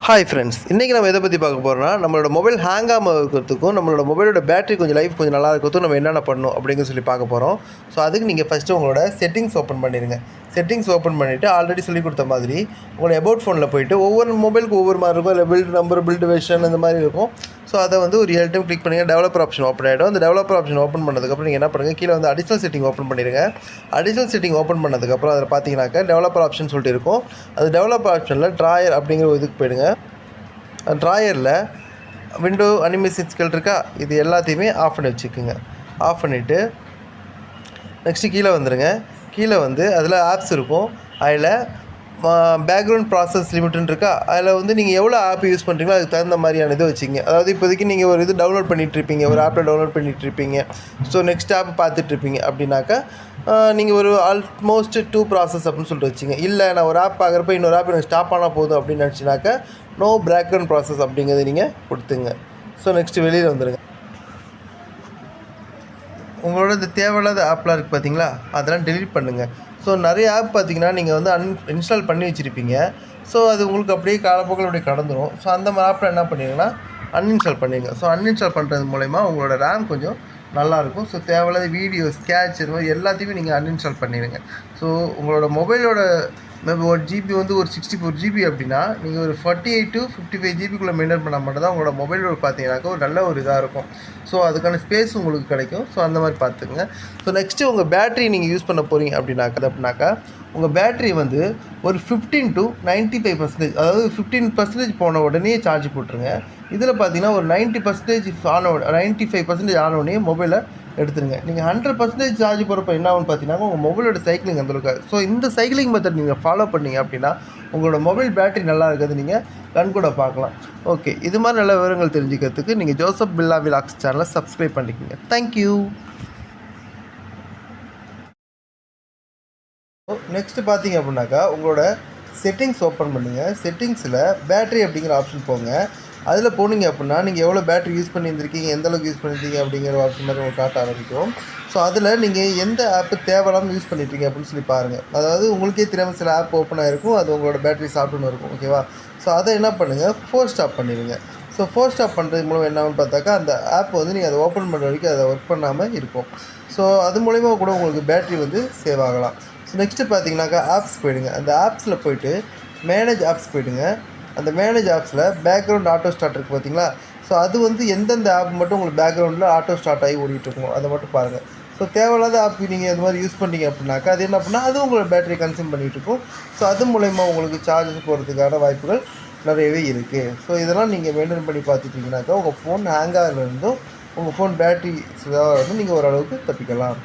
Hi friends, இன்றைக்கி நம்ம எதை பற்றி பார்க்க போகிறோம்னா, நம்மளோட மொபைல் ஹேங் ஆகாமல் இருக்கிறதுக்கும் நம்மளோட மொபைலோட பேட்டரி கொஞ்சம் லைஃப் கொஞ்சம் நல்லா இருக்கிறதுக்கும் நம்ம என்னென்ன பண்ணணும் அப்படிங்கிற சொல்லி பார்க்க போகிறோம். ஸோ அதுக்கு நீங்கள் ஃபஸ்ட்டு உங்களோட செட்டிங்ஸ் ஓப்பன் பண்ணிடுங்க. செட்டிங்ஸ் ஓப்பன் பண்ணிவிட்டு ஆல்ரெடி சொல்லி கொடுத்த மாதிரி உங்களோட அபவுட் ஃபோனில் போய்ட்டு ஒவ்வொரு மொபைலுக்கு ஒவ்வொரு மாதிரி இருக்கும். இல்லை பில்டு நம்பர், பில்டு வெர்ஷன் இந்த மாதிரி இருக்கும். ஸோ அதை வந்து ஒரு 7 டைம் கிளிக் பண்ணுங்கள். டெவலப்பர் ஆப்ஷன் ஓப்பன் ஆகிடும். அந்த டெவலப்பர் ஆப்ஷன் ஓப்பன் பண்ணதுக்கப்புறம் நீங்கள் என்ன பண்ணுங்கள், கீழே வந்து அடிஷனல் செட்டிங் ஓப்பன் பண்ணிடுங்க. அடிஷனல் செட்டிங் ஓப்பன் பண்ணதுக்கப்புறம் அதில் பார்த்தீங்கன்னாக்கா டெவலப்பர் ஆப்ஷன் சொல்லிட்டு இருக்கும். அது டெவலப்பர் ஆப்ஷனில் ட்ராயர் அப்படிங்கிற ஒரு இதுக்கு போயிடுங்க. ட்ராயரில் விண்டோ அனிமேஷன் ஸ்கில் இருக்கா, இது எல்லாத்தையுமே ஆஃப் பண்ணி வச்சுக்கோங்க. ஆஃப் பண்ணிவிட்டு நெக்ஸ்ட்டு கீழே வந்துடுங்க. கீழே வந்து அதில் ஆப்ஸ் இருக்கும். அதில் பேக்ரவுண்ட் ப்ராசஸ் லிமிட்னு இருக்கா, அதில் வந்து நீங்கள் எவ்வளோ ஆப் யூஸ் பண்ணுறீங்களோ அதுக்கு தகுந்த மாதிரியான இது வச்சுங்க. அதாவது இப்போதைக்கு நீங்கள் ஒரு இது டவுன்லோட் பண்ணிகிட்ருப்பீங்க, ஒரு ஆப்பில் டவுன்லோட் பண்ணிகிட்ருப்பீங்க. ஸோ நெக்ஸ்ட் ஆப் பார்த்துட்ருப்பீங்க அப்படின்னாக்கா நீங்கள் ஒரு ஆல்மோஸ்ட் 2 ப்ராசஸ் அப்படின்னு சொல்லிட்டு வச்சுங்க. இல்லை நான் ஒரு ஆப் பார்க்குறப்ப இன்னொரு ஆப் எனக்கு ஸ்டாப் ஆனால் போதும் அப்படின்னு நினச்சினாக்கா நோ பேக்ரவுண்ட் ப்ராசஸ் அப்படிங்கிறத நீங்கள் கொடுத்துங்க. ஸோ நெக்ஸ்ட்டு வெளியில் வந்துடுங்க. உங்களோட இந்த தேவையில்லாத ஆப்லாம் இருக்குது பார்த்தீங்களா, அதெல்லாம் டெலீட் பண்ணுங்கள். ஸோ நிறைய ஆப் பார்த்தீங்கன்னா நீங்கள் வந்து இன்ஸ்டால் பண்ணி வச்சுருப்பீங்க. ஸோ அது உங்களுக்கு அப்படியே காலப்போக்கில் அப்படியே கடந்துடும். ஸோ அந்த மாதிரி ஆப்பில் என்ன பண்ணிங்கன்னா அன்இன்ஸ்டால் பண்ணிடுங்க. ஸோ அன்இன்ஸ்டால் பண்ணுறது மூலமா உங்களோட ரேம் கொஞ்சம் நல்லாயிருக்கும். ஸோ தேவையில்லாத வீடியோ, ஸ்கேட்ச் இது மாதிரி எல்லாத்தையுமே நீங்கள் அன்இன்ஸ்டால் பண்ணிடுங்க. ஸோ உங்களோட மொபைலோட ஒரு ஜிபி வந்து ஒரு 64 ஜிபி அப்படின்னா நீங்கள் ஒரு 48 to 55 ஜிபிக்குள்ளே மெயின்டைன் பண்ணால் மட்டும் தான் உங்களோட மொபைலோட பார்த்தீங்கன்னாக்கா ஒரு நல்ல ஒரு இதாக இருக்கும். ஸோ அதுக்கான ஸ்பேஸ் உங்களுக்கு கிடைக்கும். ஸோ அந்த மாதிரி பார்த்துக்குங்க. ஸோ நெக்ஸ்ட்டு உங்கள் பேட்டரி நீங்கள் யூஸ் பண்ண போகிறீங்க அப்படின்னாக்கா உங்கள் பேட்டரி வந்து ஒரு 15 to 95%, அதாவது 15% போன உடனே சார்ஜ் போட்டுருங்க. இதில் பார்த்தீங்கன்னா ஒரு 90% ஆன 95% ஆன உடனே மொபைலை எடுத்துருங்க. நீங்கள் 100% சார்ஜ் போகிறப்ப என்ன ஆகும்னு பார்த்தீங்கன்னா உங்கள் மொபைலோட சைக்கிளிங் அந்தளவுக்கு. ஸோ இந்த சைக்கிளிங் மெத்தட் நீங்கள் ஃபாலோ பண்ணீங்க அப்படின்னா உங்களோட மொபைல் பேட்டரி நல்லா இருக்கிறது நீங்கள் கண்கூட பார்க்கலாம். ஓகே, இது மாதிரி நல்ல விவரங்கள் தெரிஞ்சுக்கிறதுக்கு நீங்கள் ஜோசப் பில்லா விலாக்ஸ் சேனலை சப்ஸ்கிரைப் பண்ணிக்கோங்க. தேங்க்யூ. நெக்ஸ்ட்டு பார்த்தீங்க அப்படின்னாக்கா உங்களோட செட்டிங்ஸ் ஓப்பன் பண்ணுங்கள். செட்டிங்ஸில் பேட்டரி அப்படிங்கிற ஆப்ஷன் போங்க. அதில் போனீங்க அப்படின்னா நீங்கள் எவ்வளோ பேட்டரி யூஸ் பண்ணியிருந்திருக்கீங்க, எந்தளவுக்கு யூஸ் பண்ணியிருக்கீங்க அப்படிங்கிற ஆப்ஷன் மாதிரி உங்களுக்கு காட்ட ஆரம்பிக்கும். ஸோ அதில் நீங்கள் எந்த ஆப்பு தேவையில்லாமல் யூஸ் பண்ணியிருக்கீங்க அப்படின்னு சொல்லி பாருங்கள். அதாவது உங்களுக்கே தெரியாமல் சில ஆப் ஓப்பன் ஆகிருக்கும், அது உங்களோட பேட்டரி சாப்பிட்டுன்னு இருக்கும். ஓகேவா? ஸோ அதை என்ன பண்ணுங்கள், ஃபோர்ஸ் ஸ்டாப் பண்ணிடுங்க. ஸோ ஃபோர்ஸ் ஸ்டாப் பண்ணுறது மூலம் என்ன ஆகும்னு பார்த்தாக்கா அந்த ஆப் வந்து நீங்கள் அதை ஓப்பன் பண்ணுற வரைக்கும் அதை ஒர்க் பண்ணாமல் இருக்கும். ஸோ அது மூலிமா கூட உங்களுக்கு பேட்டரி வந்து சேவ் ஆகலாம். ஸோ நெக்ஸ்ட்டு பார்த்தீங்கன்னாக்கா ஆப்ஸ் போயிடுங்க. அந்த ஆப்ஸில் போய்ட்டு மேனேஜ் ஆப்ஸ் போய்டுங்க. அந்த மேனேஜ் ஆப்ஸில் பேக்ரவுண்ட் ஆட்டோ ஸ்டார்ட் இருக்குது பார்த்தீங்களா. ஸோ அது வந்து எந்தெந்த ஆப் மட்டும் உங்களுக்கு பேக்ரவுண்டில் ஆட்டோ ஸ்டார்ட் ஆகி ஓடிட்டுருக்கும் அதை மட்டும் பாருங்கள். ஸோ தேவையில்லாத ஆப் நீங்கள் இது மாதிரி யூஸ் பண்ணிங்க அப்படின்னாக்கா அது என்ன பண்ணால் அது உங்களோட பேட்டரி கன்சியூம் பண்ணிகிட்ருக்கும். ஸோ அது மூலயமா உங்களுக்கு சார்ஜஸ் போகிறதுக்கான வாய்ப்புகள் நிறையவே இருக்குது. ஸோ இதெல்லாம் நீங்கள் மெயின்டைன் பண்ணி பார்த்துட்டிங்கனாக்கா உங்கள் ஃபோன் ஹேங் ஆகிறதுலேருந்தும் உங்கள் ஃபோன் பேட்டரி இதாக வந்து நீங்கள் ஓரளவுக்கு தப்பிக்கலாம்.